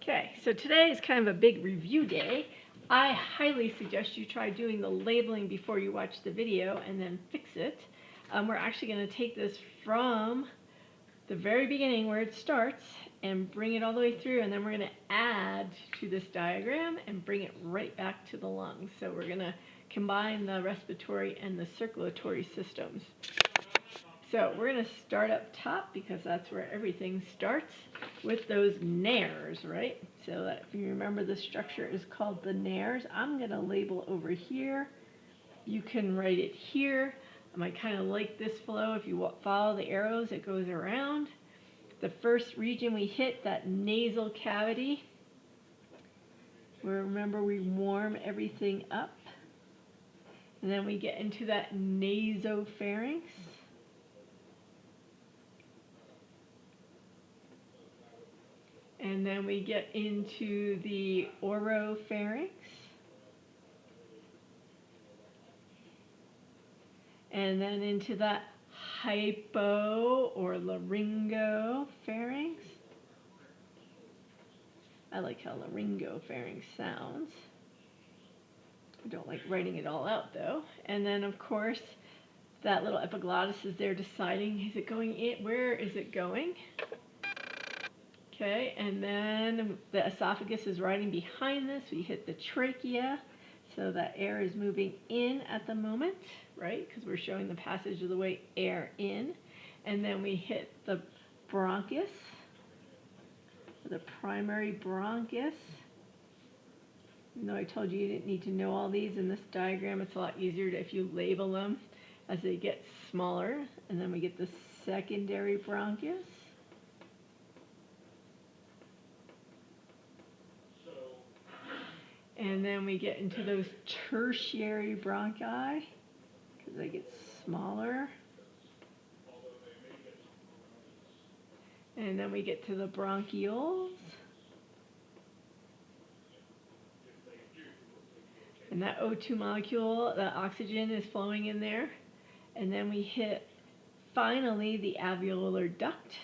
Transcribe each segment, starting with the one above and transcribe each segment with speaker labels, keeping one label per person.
Speaker 1: Okay, so today is kind of a big review day. I highly suggest you try doing the labeling before you watch the video and then fix it. We're actually going to take this from the very beginning where it starts and bring it all the way through, and then we're going to add to this diagram and bring it right back to the lungs. So we're going to combine the respiratory and the circulatory systems. So we're going to start up top because that's where everything starts with those nares, right? So that if you remember, the structure is called the nares. I'm going to label over here. You can write it here. I might kind of like this flow. If you follow the arrows, it goes around. The first region we hit, that nasal cavity, where remember we warm everything up. And then we get into that nasopharynx. And then we get into the oropharynx. And then into that hypo or laryngopharynx. I like how laryngopharynx sounds. I don't like writing it all out though. And then of course that little epiglottis is there deciding, is it going in? Where is it going? Okay, and then the esophagus is riding behind this. We hit the trachea, so that air is moving in at the moment, right? Because we're showing the passage of the way air in. And then we hit the bronchus, the primary bronchus. Even though I told you didn't need to know all these in this diagram, it's a lot easier if you label them as they get smaller. And then we get the secondary bronchus. And then we get into those tertiary bronchi, because they get smaller. And then we get to the bronchioles. And that O2 molecule, the oxygen is flowing in there. And then we hit, finally, the alveolar duct.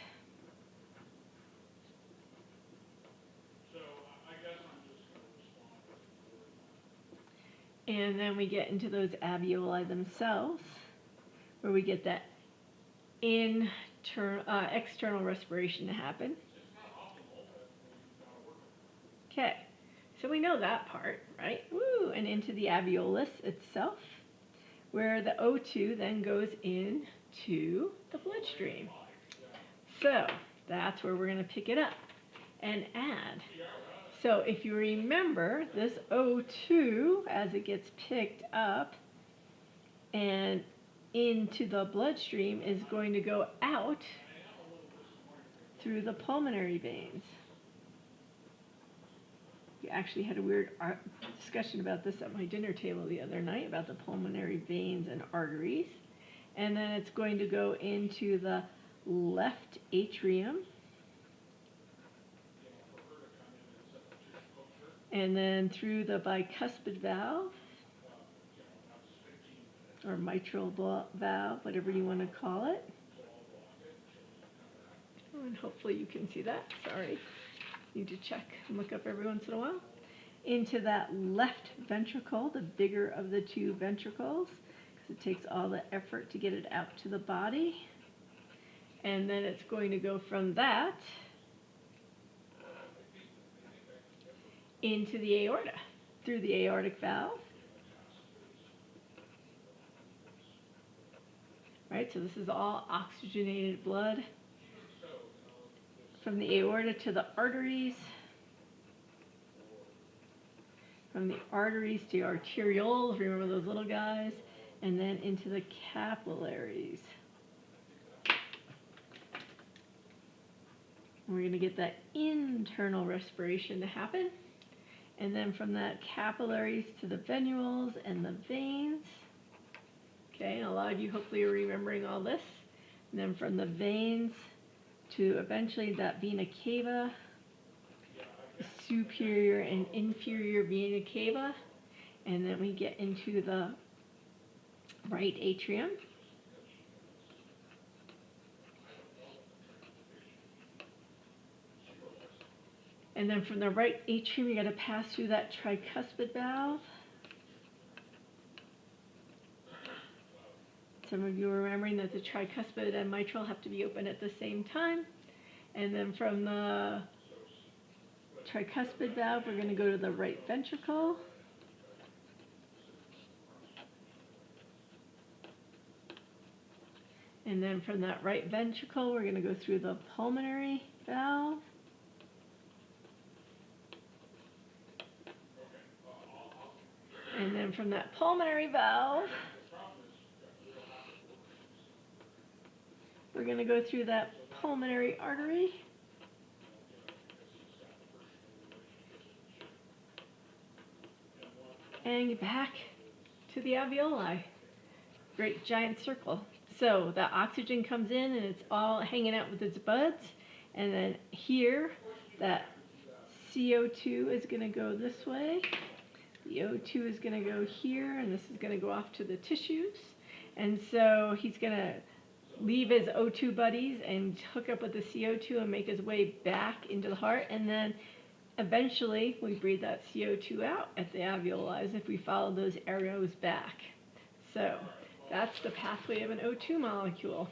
Speaker 1: And then we get into those alveoli themselves, where we get that external respiration to happen. Okay, so we know that part, right? Woo! And into the alveolus itself, where the O2 then goes into the bloodstream. So that's where we're going to pick it up and add. So if you remember, this O2, as it gets picked up and into the bloodstream, is going to go out through the pulmonary veins. We actually had a weird discussion about this at my dinner table the other night, about the pulmonary veins and arteries. And then it's going to go into the left atrium. And then through the bicuspid valve, or mitral valve, whatever you want to call it. Oh, and hopefully you can see that. Sorry. Need to check and look up every once in a while. Into that left ventricle, the bigger of the two ventricles, because it takes all the effort to get it out to the body. And then it's going to go from that into the aorta, through the aortic valve. Right, so this is all oxygenated blood from the aorta to the arteries, from the arteries to arterioles, remember those little guys, and then into the capillaries. And we're going to get that internal respiration to happen. And then from that capillaries to the venules and the veins. Okay, and a lot of you hopefully are remembering all this. And then from the veins to eventually that vena cava, superior and inferior vena cava. And then we get into the right atrium. And then from the right atrium, you got to pass through that tricuspid valve. Some of you are remembering that the tricuspid and mitral have to be open at the same time. And then from the tricuspid valve, we're going to go to the right ventricle. And then from that right ventricle, we're going to go through the pulmonary valve. And then from that pulmonary valve, we're going to go through that pulmonary artery. And back to the alveoli. Great giant circle. So the oxygen comes in and it's all hanging out with its buds. And then here, that CO2 is going to go this way. The O2 is going to go here, and this is going to go off to the tissues. And so he's going to leave his O2 buddies and hook up with the CO2 and make his way back into the heart. And then eventually we breathe that CO2 out at the alveoli if we follow those arrows back. So that's the pathway of an O2 molecule.